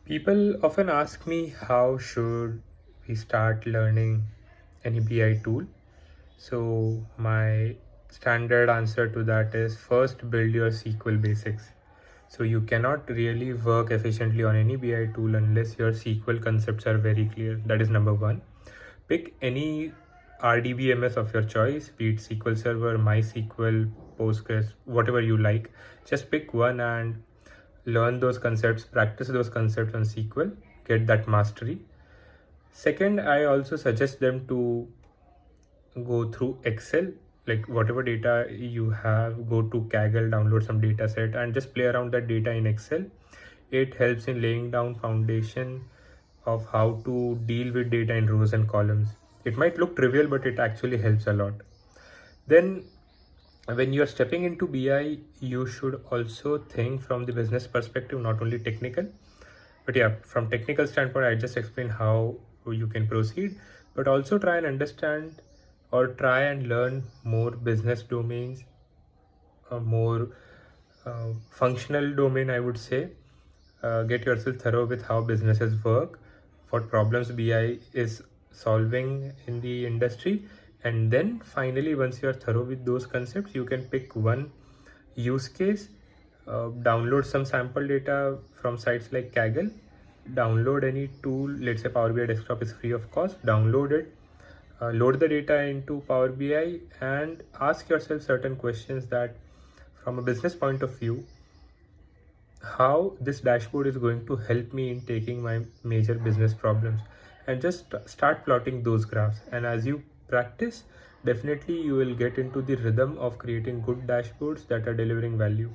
People often ask me how should we start learning any BI tool. So my standard answer to that is first build your SQL basics. So you cannot really work efficiently on any BI tool unless your SQL concepts are very clear. That is number one. Pick any RDBMS of your choice, be it SQL Server, MySQL, Postgres, whatever you like. Just pick one and learn those concepts, practice those concepts on SQL, get that mastery. Second, I also suggest them to go through Excel, like whatever data you have, go to Kaggle, download some data set and just play around that data in Excel. It helps in laying down foundation of how to deal with data in rows and columns. It might look trivial, but it actually helps a lot. Then when you're stepping into BI, you should also think from the business perspective, not only technical. But yeah, from technical standpoint, I just explained how you can proceed, but also try and understand or try and learn more business domains, more functional domain, I would say. Get yourself thorough with how businesses work, what problems BI is solving in the industry, and then finally, once you're thorough with those concepts, you can pick one use case, download some sample data from sites like Kaggle, download any tool, let's say Power BI Desktop is free of cost, download it, load the data into Power BI, and ask yourself certain questions that, from a business point of view, how this dashboard is going to help me in taking my major business problems, and just start plotting those graphs. And as you practice, definitely you will get into the rhythm of creating good dashboards that are delivering value.